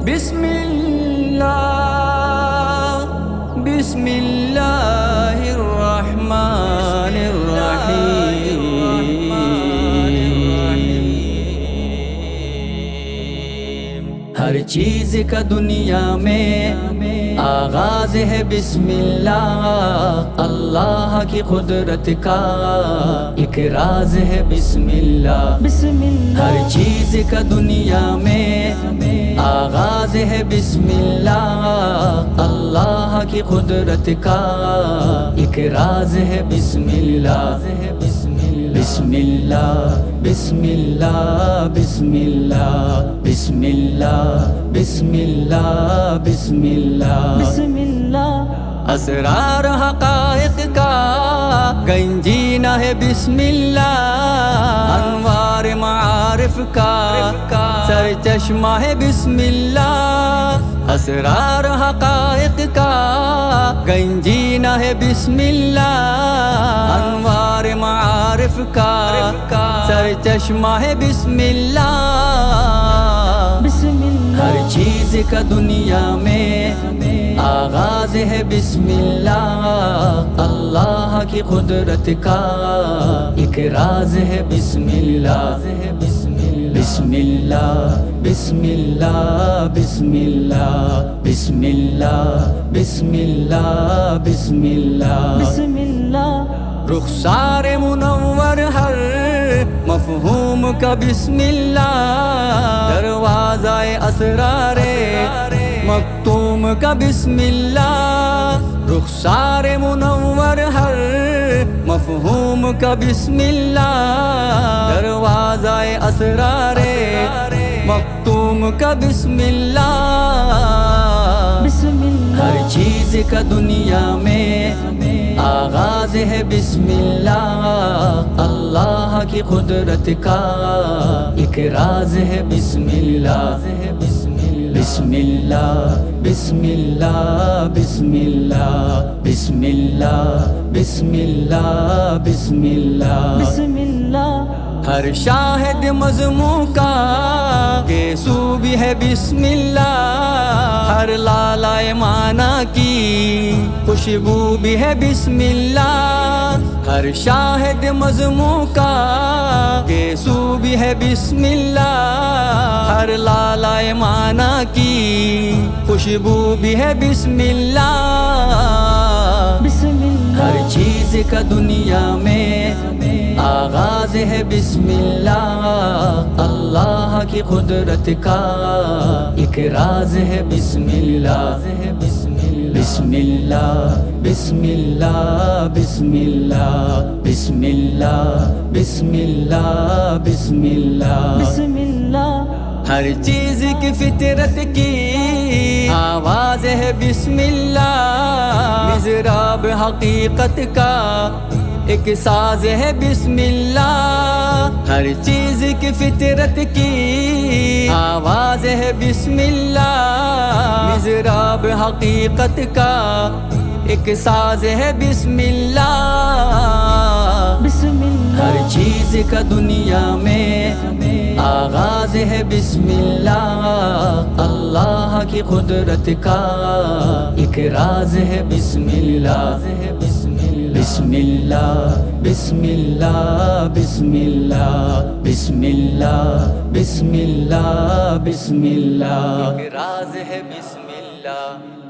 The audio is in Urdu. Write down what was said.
بسم الله بسم الله الرحمن الرحيم. ہر چیز کا دنیا میں آغاز ہے بسم اللہ، اللہ کی قدرت کا ایک راز ہے بسم اللہ. ہر چیز کا دنیا میں آغاز ہے بسم اللہ، اللہ کی قدرت کا ایک راز ہے بسم اللہ. بسم اللہ بسم اللہ بسم اللہ بسم اللہ بسم اللہ بسم اللہ. اسرار حقائق کا گنجینہ ہے بسم اللہ، انوار معارف کا سر چشمہ ہے بسم اللہ. اسرار حقائق کا گنجینہ ہے بسم اللہ، انوار معارف کا سر چشمہ ہے بسم اللہ. ہر چیز کا دنیا میں آغاز ہے بسم اللہ، اللہ کی قدرت کا ایک راز ہے بسم اللہ. بسم اللہ بسم اللہ بسم اللہ بسم اللہ بسم اللہ بسم اللہ. رخسار منور ہر مفہوم کا بسم اللہ، دروازہ اسرار مکتوم کا بسم اللہ. رخسار منور ہر مفہوم کا بسم اللہ، دروازہ اسرار مکتوم کا بسم اللہ. ہر چیز کا دنیا میں آغاز ہے بسم اللہ، اللہ کی قدرت کا ایک راز ہے بسم اللہ. بسم اللہ بسم اللہ بسم اللہ بسم اللہ بسم اللہ بسم اللہ. ہر شاہد مضموں کا گیسو بھی ہے بسم اللہ، ہر لالائے معنی کی خوشبو بھی ہے بسم اللہ. ہر شاہد مضموں کا گیسو بھی ہے بسم اللہ، ہر لالائے معنی کی خوشبو بھی ہے بسم اللہ. ہر چیز کا دنیا میں آغاز ہے بسم اللہ، اللہ کی قدرت کا ایک راز ہے بسم اللہ. بسم اللہ بسم اللہ بسم اللہ بسم اللہ بسم اللہ بسم اللہ. ہر چیز کی فطرت کی آواز ہے بسم اللہ، مضراب حقیقت کا ایک ساز ہے بسم اللہ. ہر چیز کی فطرت کی آواز ہے بسم اللہ، مضراب حقیقت کا ایک ساز ہے بسم اللہ. ہر چیز کا دنیا میں آغاز ہے بسم اللہ، اللہ کی قدرت کا ایک راز ہے بسم اللہ. بسم اللہ بسم اللہ بسم اللہ بسم اللہ بسم اللہ بسم اللہ. ایک راز ہے بسم اللہ.